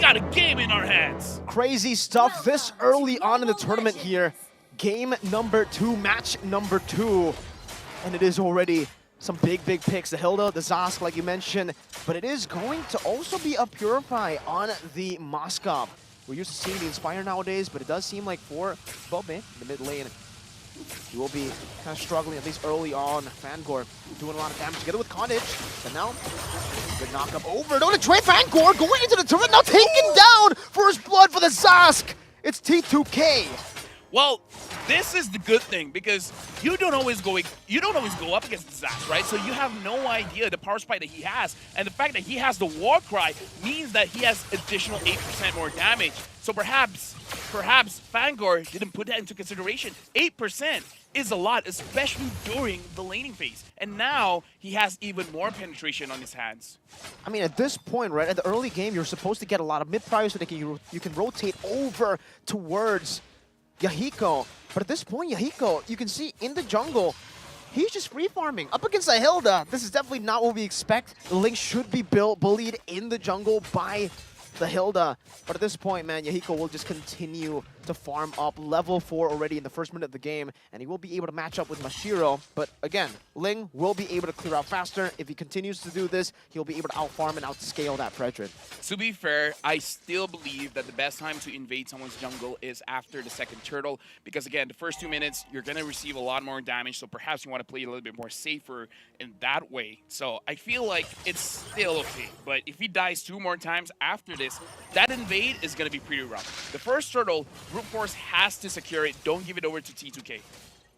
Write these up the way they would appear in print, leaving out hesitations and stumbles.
got a game in our hands. Crazy stuff this early on in the tournament here. Game number 2, match number 2. And it is already some big picks. The Hilda, the Zask, like you mentioned. But it is going to also be a Purify on the Moskov. We're used to seeing the Inspire nowadays, but it does seem like for Bobe, the mid lane, he will be kind of struggling, at least early on. Fangor doing a lot of damage together with Cottage. And now, good knock up over. No, to Trey Fangor going into the turret, now taken down. First blood for the Zask. It's T2K. Well, this is the good thing because you don't always go up against the Zask, right? So you have no idea the power spike that he has, and the fact that he has the war cry means that he has additional 8% more damage. So perhaps Fangor didn't put that into consideration. 8% is a lot, especially during the laning phase. And now he has even more penetration on his hands. I mean, at this point, right, at the early game, you're supposed to get a lot of mid-prior so that you can rotate over towards Yahiko. But at this point, Yahiko, you can see in the jungle, he's just free farming. Up against a Hilda, this is definitely not what we expect. The Link should be bullied in the jungle by the Hilda. But at this point, man, Yahiko will just continue to farm up. Level 4 already in the first minute of the game, and he will be able to match up with Mashiro. But again, Ling will be able to clear out faster. If he continues to do this, he'll be able to outfarm and outscale that Fredrin. To be fair, I still believe that the best time to invade someone's jungle is after the second turtle, because again, the first 2 minutes, you're going to receive a lot more damage, so perhaps you want to play a little bit more safer in that way. So I feel like it's still okay, but if he dies 2 more times after this, that invade is going to be pretty rough. The first turtle, Brute Force has to secure it. Don't give it over to T2K.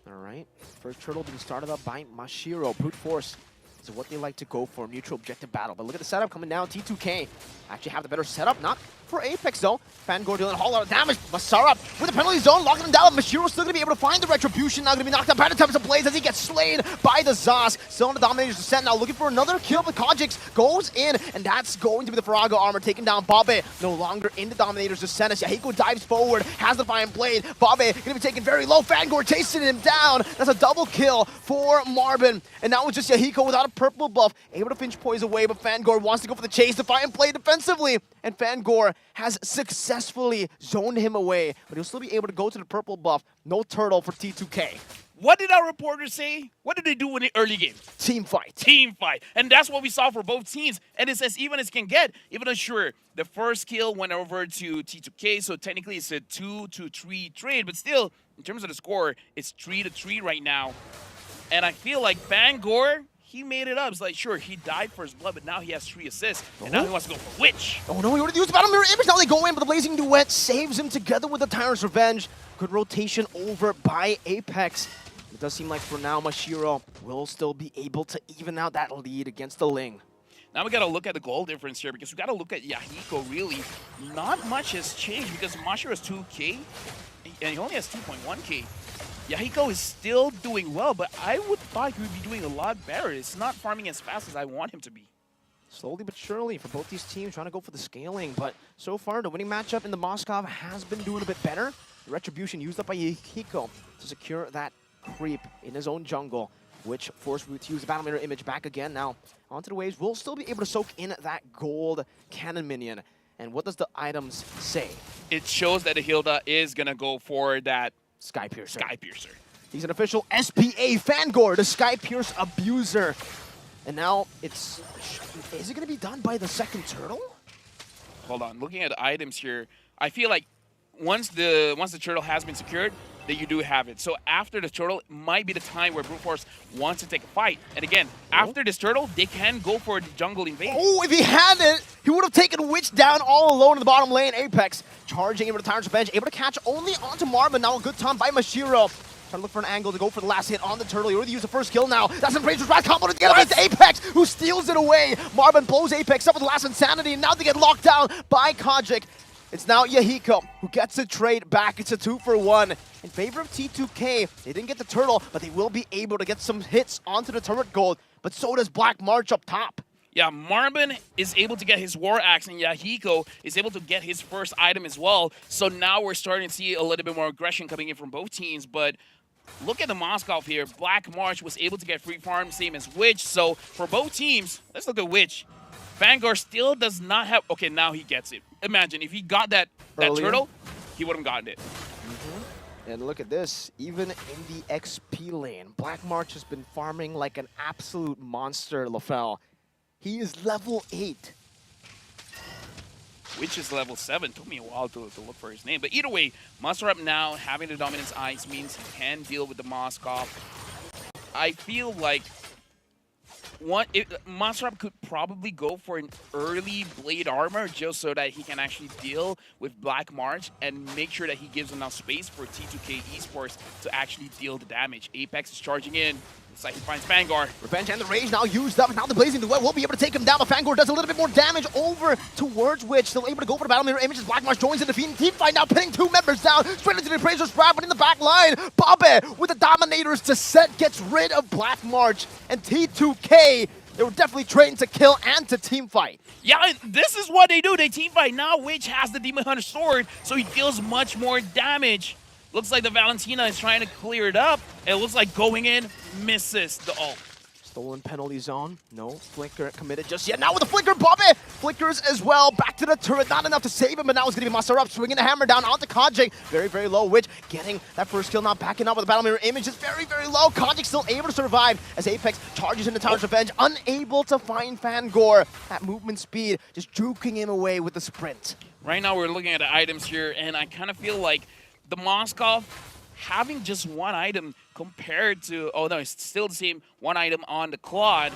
All right. First turtle being started up by Mashiro. Brute Force is what they like to go for, mutual objective battle. But look at the setup coming down. T2K actually have the better setup. Not for Apex, though. Fangor dealing a whole lot of damage. Masara with the penalty zone, locking him down. Mashiro's still going to be able to find the Retribution. Now going to be knocked down by the Tempest of Blaze as he gets slain by the Zask. Still on the Dominator's descent now, looking for another kill. But Kojix goes in, and that's going to be the Farago armor, taking down Bobe. No longer in the Dominator's descent as Yahiko dives forward, has the Defiant Blade. Bobe going to be taken very low. Fangor chasing him down. That's a double kill for Marvin. And now it's just Yahiko without a purple buff, able to pinch poise away, but Fangor wants to go for the chase. Defiant Blade defensively, and Fangor has successfully zoned him away, but he'll still be able to go to the purple buff. No turtle for T2K. What did our reporters say? What did they do in the early game? Team fight. Team fight. And that's what we saw for both teams. And it's as even as can get. Even though, sure, the first kill went over to T2K, so technically it's a 2-3 trade, but still, in terms of the score, it's 3-3 right now. And I feel like Fangor, he made it up. It's like, sure, he died for his blood, but now he has 3 assists, and now he wants to go for Witch. Oh no, he already used Battle Mirror Image. Now they go in, but the Blazing Duet saves him together with the Tyrant's Revenge. Good rotation over by Apex. It does seem like for now, Mashiro will still be able to even out that lead against the Ling. Now we got to look at the goal difference here, because we got to look at Yahiko, really. Not much has changed, because Mashiro has 2K, and he only has 2.1K. Yahiko is still doing well, but I would thought he would be doing a lot better. It's not farming as fast as I want him to be. Slowly but surely for both these teams trying to go for the scaling, but so far the winning matchup in the Moskov has been doing a bit better. The Retribution used up by Yahiko to secure that creep in his own jungle, which forced Root to use the Battle Mirror Image back again. Now, onto the waves, we'll still be able to soak in that gold cannon minion. And what does the items say? It shows that the Hilda is going to go for that Sky Piercer. He's an official SPA Fangor, the Sky Pierce abuser. And now it's... Is it going to be done by the second turtle? Hold on. Looking at the items here, I feel like once the turtle has been secured, that you do have it. So after the turtle, it might be the time where Brute Force wants to take a fight. And again, after this turtle, they can go for the jungle invade. Oh, if he had it, he would have taken Witch down all alone in the bottom lane. Apex charging into the Tyrant's Revenge, able to catch only onto Marvin. Now a good time by Mashiro. Trying to look for an angle to go for the last hit on the turtle. He already used the first kill now. That's an Razor's Wrath combo together against Apex, who steals it away. Marvin blows Apex up with the last Insanity, and now they get locked down by Kojik. It's now Yahiko who gets a trade back. It's a 2-for-1 in favor of T2K. They didn't get the turtle, but they will be able to get some hits onto the turret gold. But so does Black March up top. Yeah, Marvin is able to get his War Axe, and Yahiko is able to get his first item as well. So now we're starting to see a little bit more aggression coming in from both teams. But look at the Moskov here. Black March was able to get free farm, same as Witch. So for both teams, let's look at Witch. Vanguard still does not have... Okay, now he gets it. Imagine, if he got that turtle, he wouldn't gotten it. And look at this, even in the XP lane, Black March has been farming like an absolute monster, LaFell. He is level 8. Which is level 7. Took me a while to look for his name. But either way, Monster Up now having the Dominance Ice means he can deal with the Moskov. I feel like Monster Up could probably go for an early Blade Armor just so that he can actually deal with Black March and make sure that he gives enough space for T2K Esports to actually deal the damage. Apex is charging in. Looks like he finds Vanguard. Revenge and the Rage now used up. Now the Blazing Duet will be able to take him down, but Vanguard does a little bit more damage over towards Witch. Still able to go for the Battle Mirror Images. Black March joins in the defeating team fight now, pinning 2 members down. Straight into the Appraiser's Grab, but in the back line, Bobby with the Dominator's Descent gets rid of Black March. And T2K, they were definitely trained to kill and to team fight. Yeah, and this is what they do. They team fight. Now Witch has the Demon Hunter sword, so he deals much more damage. Looks like the Valentina is trying to clear it up. It looks like going in, misses the ult. Stolen penalty zone. No flicker committed just yet. Now with the flicker, Bobby flickers as well. Back to the turret. Not enough to save him, but now it's going to be Monster Up. Swinging the hammer down onto Kajik. Very, very low. Witch getting that first kill. Now backing up with the Battle Mirror Image. Is very, very low. Kajik still able to survive as Apex charges into Tower's Revenge. Unable to find Fangor. That movement speed just juking him away with the sprint. Right now we're looking at the items here, and I kind of feel like the Moskov having just one item compared to, oh no, it's still the same one item on the Claude.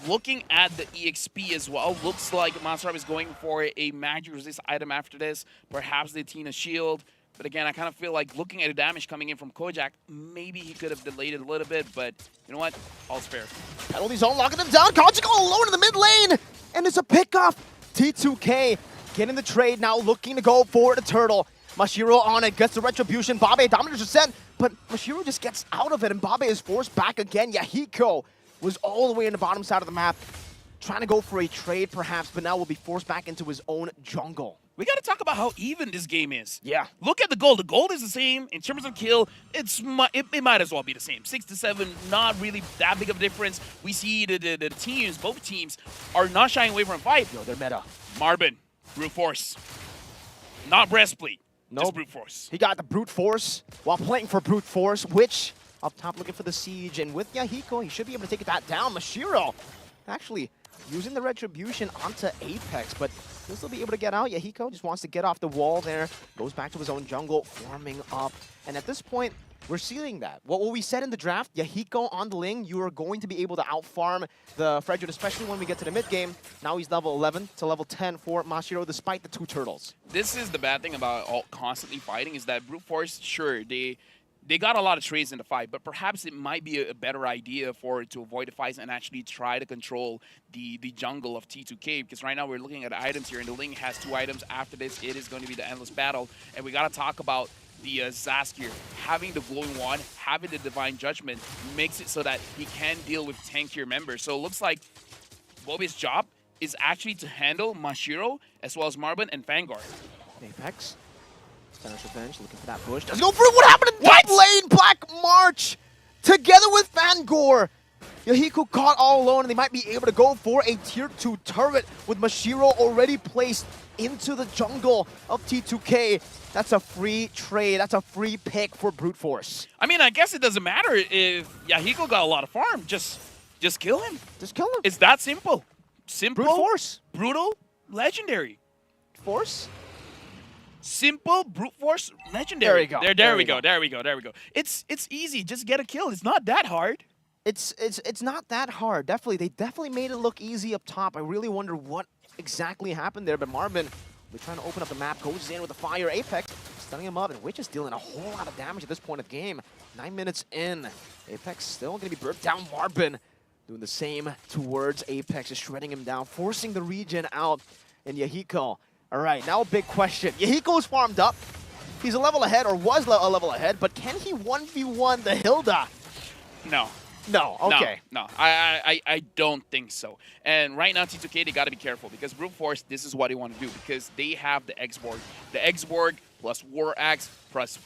Looking at the EXP as well, looks like Monster Up is going for a magic resist item after this, perhaps the Tina Shield. But again, I kind of feel like looking at the damage coming in from Kojak, maybe he could have delayed it a little bit, but you know what? All's fair. Penalty zone locking him down. Kojak all alone in the mid lane, and it's a pickoff. T2K getting the trade now, looking to go for the turtle. Mashiro on it, gets the retribution. Babe Dominator's Descent, but Mashiro just gets out of it, and Babe is forced back again. Yahiko was all the way in the bottom side of the map, trying to go for a trade perhaps, but now will be forced back into his own jungle. We got to talk about how even this game is. Yeah. Look at the gold. The gold is the same. In terms of kill, it might as well be the same. 6 to 7, not really that big of a difference. We see the teams, both teams, are not shying away from a fight. Yo, they're meta. Marbin, brute force. Not breastplate. No, just brute force. He got the brute force while playing for brute force, which up top looking for the siege, and with Yahiko, he should be able to take that down. Mashiro actually using the retribution onto Apex, but he'll still be able to get out. Yahiko just wants to get off the wall there, goes back to his own jungle, farming up, and at this point, we're seeing that. What we said in the draft, Yahiko on the Ling, you are going to be able to outfarm the Frederick, especially when we get to the mid game. Now he's level 11 to level 10 for Mashiro, despite the 2 turtles. This is the bad thing about constantly fighting, is that brute force, sure, they got a lot of trades in the fight, but perhaps it might be a better idea to avoid the fights and actually try to control the jungle of T2K, because right now we're looking at items here, and the Ling has 2 items. After this, it is going to be the Endless Battle, and we got to talk about the Zaskier. Having the Glowing Wand, having the Divine Judgment makes it so that he can deal with tankier members. So it looks like Bobby's job is actually to handle Mashiro as well as Marbin and Vanguard. Apex. Stannis Revenge looking for that bush. Doesn't go through. What happened in top lane? Black March together with Fangor. Yahiko caught all alone, and they might be able to go for a tier 2 turret with Mashiro already placed into the jungle of T2K. That's a free trade. That's a free pick for brute force. I mean, I guess it doesn't matter if Yahiko got a lot of farm. Just kill him. Just kill him. It's that simple. Simple. Brute force. Brutal. Legendary. Force. Simple, brute force, legendary. There we go. There we go. It's easy. Just get a kill. It's not that hard. It's not that hard. They definitely made it look easy up top. I really wonder what exactly happened there. But Marvin, we're trying to open up the map, goes in with the fire. Apex stunning him up, and Witch is dealing a whole lot of damage at this point of the game. 9 minutes in, Apex still going to be burnt down. Marvin doing the same towards Apex, just shredding him down, forcing the regen out. And Yahiko. All right, now a big question. Yahiko's farmed up. He's a level ahead, or was a level ahead, but can he 1v1 the Hilda? No. No, okay. No, I don't think so. And right now, T2K, they got to be careful, because brute force, this is what they want to do, because they have the X-Borg. The X-Borg plus War Axe plus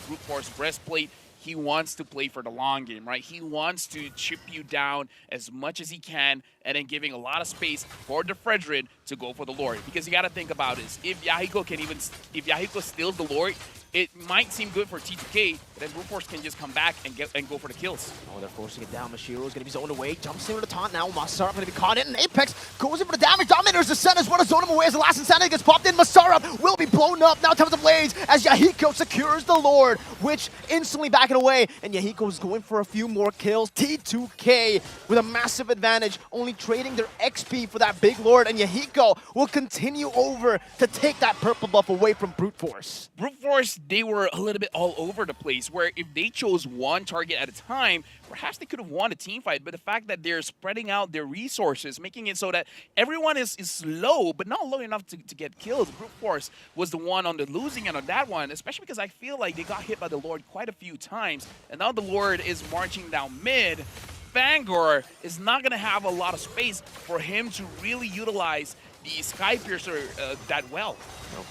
brute force breastplate. he wants to play for the long game, right? He wants to chip you down as much as he can and then giving a lot of space for the Fredrin to go for the Lord. Because you got to think about this. If Yahiko steals the Lord, it might seem good for T2K, but then Brute Force can just come back and go for the kills. Oh, they're forcing it down. Mashiro is going to be zoned away. Jumps into the taunt now. Masarap going to be caught in. And Apex goes in for the damage. Dominator's descent as well as zone him away as the last insanity gets popped in. Masarap will be blown up. Now Temps of Blaze as Yahiko secures the Lord, which instantly backing away. And Yahiko is going for a few more kills. T2K with a massive advantage, only trading their XP for that big Lord. And Yahiko will continue over to take that purple buff away from Brute Force. Brute Force, they were a little bit all over the place, where if they chose one target at a time, perhaps they could have won a team fight. But the fact that they're spreading out their resources, making it so that everyone is low, but not low enough to get killed. Brute Force was the one on the losing end on that one, especially because I feel like they got hit by the Lord quite a few times. And now the Lord is marching down mid. Fangor is not going to have a lot of space for him to really utilize the Sky Piercer that well.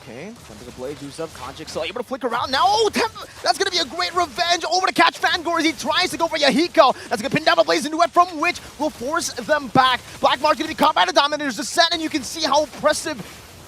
Okay, Temple the Blade used up. Konjik still able to flick around now. Oh, that's going to be a great revenge over to catch Fangor as he tries to go for Yahiko. That's going to pin down the Blaze into it, from which will force them back. Black Mark's going to be caught by the Dominator's descent, and you can see how impressive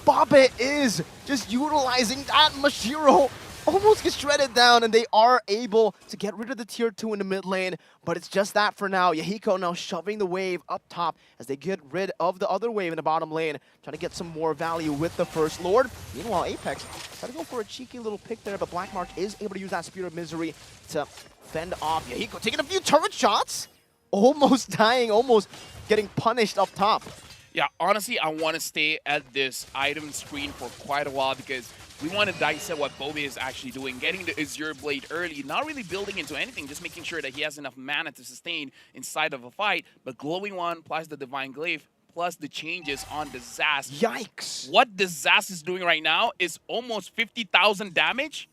Bobbit is just utilizing that. Mashiro almost gets shredded down, and they are able to get rid of the tier 2 in the mid lane, but it's just that for now. Yahiko now shoving the wave up top as they get rid of the other wave in the bottom lane, trying to get some more value with the first Lord. Meanwhile, Apex trying to go for a cheeky little pick there, but Black Mark is able to use that Spirit of Misery to fend off Yahiko, taking a few turret shots, almost dying, almost getting punished up top. Yeah, honestly, I want to stay at this item screen for quite a while because we want to dissect what Bobe is actually doing, getting the Azure Blade early, not really building into anything, just making sure that he has enough mana to sustain inside of a fight, but Glowing One plus the Divine Glaive plus the changes on the Zas. Yikes! What the Zas is doing right now is almost 50,000 damage.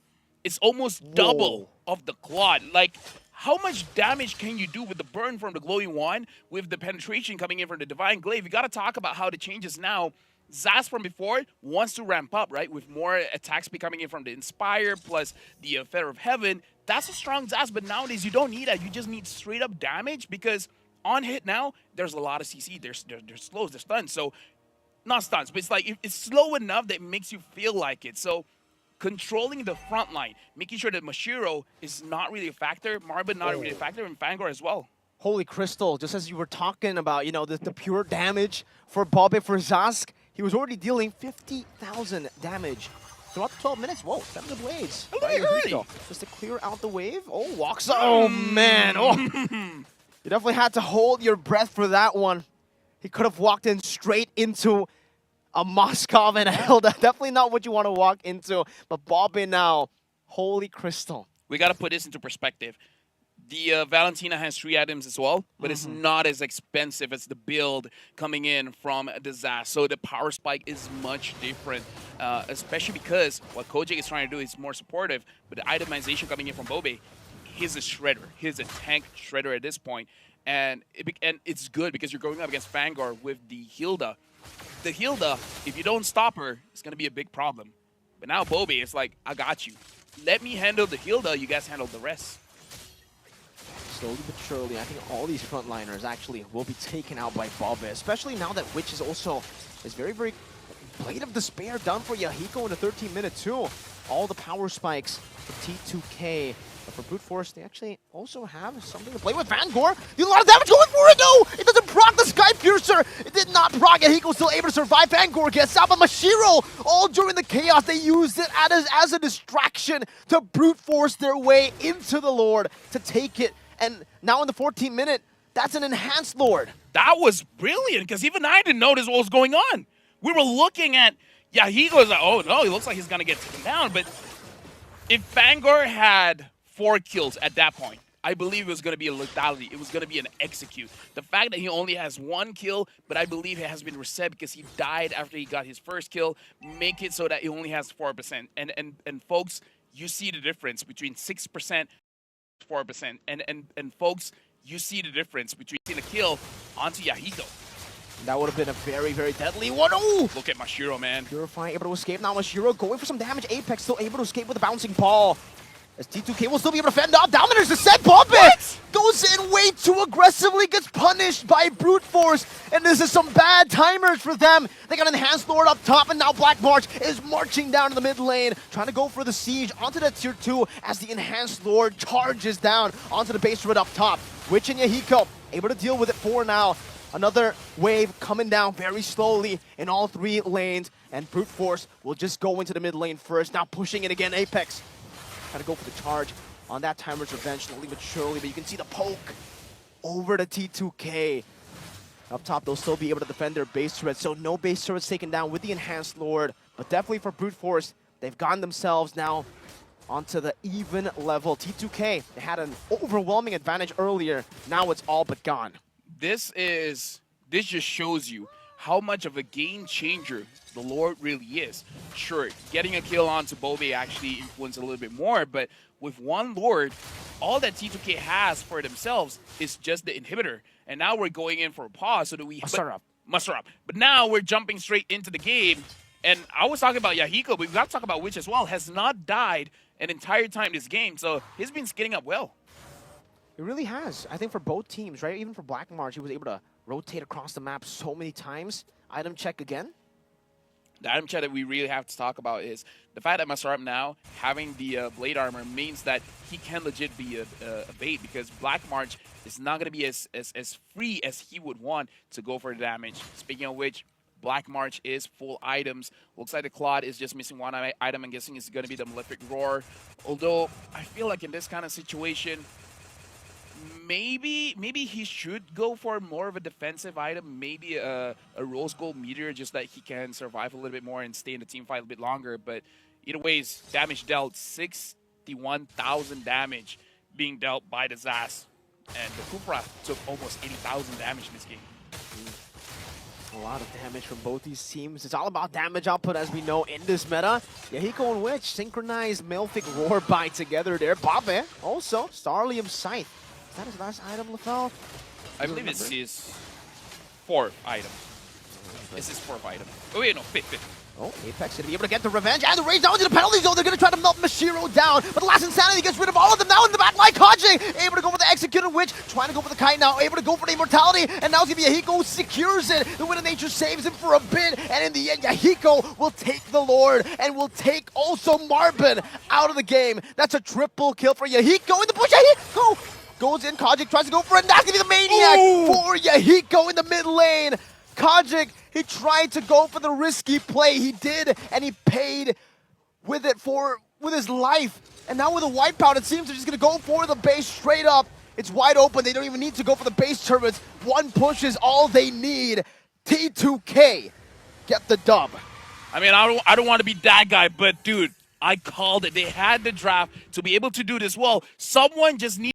It's almost double of the Claude. Like, how much damage can you do with the burn from the Glowing One, with the penetration coming in from the Divine Glaive? You got to talk about how the changes now. Zas from before wants to ramp up, right? With more attack speed coming in from the Inspire plus the Feather of Heaven. That's a strong Zas, but nowadays you don't need that. You just need straight up damage because on hit now, there's a lot of CC. There's slows, there's stuns. So, not stuns, but it's like it's slow enough that it makes you feel like it. So, controlling the front line, making sure that Mashiro is not really a factor, Marbin not really a factor, and Fangor as well. Holy Crystal, just as you were talking about, you know, the pure damage for Bobbit, for Zask, he was already dealing 50,000 damage throughout the 12 minutes. Whoa, 7 the Blades. Just to clear out the wave. Oh, walks up. Oh, man. Oh. You definitely had to hold your breath for that one. He could have walked in straight into a Moskov and a Hilda. Definitely not what you want to walk into. But Bobbit now, holy Crystal. We got to put this into perspective. The Valentina has 3 items as well, but it's not as expensive as the build coming in from the Zas. So the power spike is much different, especially because what Kojik is trying to do is more supportive, but the itemization coming in from Bobe, he's a shredder. He's a tank shredder at this point. And it's good because you're going up against Fangor with the Hilda. The Hilda, if you don't stop her, it's going to be a big problem. But now Bobe, it's like, I got you. Let me handle the Hilda, you guys handle the rest. Slowly but surely, I think all these frontliners actually will be taken out by Bobbit, especially now that Witch is also very, very Blade of Despair done for Yahiko in the 13-minute too. All the power spikes for T2K. But for Brute Force, they actually also have something to play with. Fangor, a lot of damage going for it, no! It doesn't proc the Sky Piercer! It did not proc, Yahiko still able to survive. Fangor gets out, but Mashiro, all during the chaos, they used it as a distraction to Brute Force their way into the Lord to take it. And now in the 14th minute, that's an enhanced Lord. That was brilliant, because even I didn't notice what was going on. We were looking at Yahiko, like, oh no, he looks like he's going to get taken down. But if Fangor had 4 kills at that point, I believe it was going to be a lethality. It was going to be an execute. The fact that he only has 1 kill, but I believe it has been reset because he died after he got his first kill, make it so that he only has 4%. And folks, you see the difference between 6%, 4%. And folks, you see the difference between a kill onto Yahiko. That would have been a very, very deadly one. Oh! Look at Mashiro, man. Purify able to escape now. Mashiro going for some damage. Apex still able to escape with a bouncing ball. As T2K will still be able to fend off. Down there's the set. Bump it! Goes in way too aggressively, gets punished by Brute Force. And this is some bad timers for them. They got Enhanced Lord up top, and now Black March is marching down to the mid lane, trying to go for the siege onto the tier 2 as the Enhanced Lord charges down onto the base turret up top. Witch and Yahiko able to deal with it for now. Another wave coming down very slowly in all 3 lanes, and Brute Force will just go into the mid lane first. Now pushing it again, Apex. Trying to go for the charge on that Timer's Revenge, slowly but surely, but you can see the poke over to T2K. Up top, they'll still be able to defend their base turrets, so no base turrets taken down with the Enhanced Lord, but definitely for Brute Force, they've gotten themselves now onto the even level. T2K, they had an overwhelming advantage earlier, now it's all but gone. This just shows you how much of a game changer the Lord really is. Sure, getting a kill onto Bobe actually influenced a little bit more, but with one Lord, all that T2K has for themselves is just the inhibitor. And now we're going in for a pause so that we muster up. But now we're jumping straight into the game. And I was talking about Yahiko, but we've got to talk about Witch as well. Has not died an entire time this game, so he's been skinning up well. It really has. I think for both teams, right? Even for Black March, he was able to rotate across the map so many times. Item check again. The item check that we really have to talk about is the fact that Masarab now having the blade armor means that he can legit be a bait, because Black March is not going to be as free as he would want to go for the damage. Speaking of which, Black March is full items. Looks like the Claude is just missing one item. I'm guessing it's going to be the Malefic Roar. Although I feel like in this kind of situation, maybe he should go for more of a defensive item, maybe a Rose Gold Meteor, just that he can survive a little bit more and stay in the team fight a bit longer. But either ways, damage dealt, 61,000 damage being dealt by the Zas. And the Kufra took almost 80,000 damage in this game. A lot of damage from both these teams. It's all about damage output, as we know, in this meta. Yahiko and Witch synchronized Malefic Roar by together there. Babe also, Starlium Scythe. Is that his last item, LaFell? I believe it's his 4th item. It's his 4th item. Oh wait, no, 5th. Oh, Apex gonna be able to get the revenge and the rage down to the penalty zone. They're gonna try to melt Mashiro down, but the last Insanity gets rid of all of them. Now in the back line, Kaji able to go for the Executed Witch, trying to go for the Kite now, able to go for the Immortality, and now it's gonna be Yahiko who secures it. The Wind of Nature saves him for a bit, and in the end, Yahiko will take the Lord and will take also Marbin out of the game. That's a triple kill for Yahiko in the bush. Yahiko goes in, Kaji tries to go for it, and that's gonna be the Maniac for Yahiko in the mid lane. Kajic, he tried to go for the risky play. He did, and he paid with it with his life. And now with a wipeout, it seems they're just gonna go for the base straight up. It's wide open. They don't even need to go for the base turrets. One push is all they need. T2K get the dub. I mean, I don't want to be that guy, but dude, I called it. They had the draft to be able to do this well. Someone just needs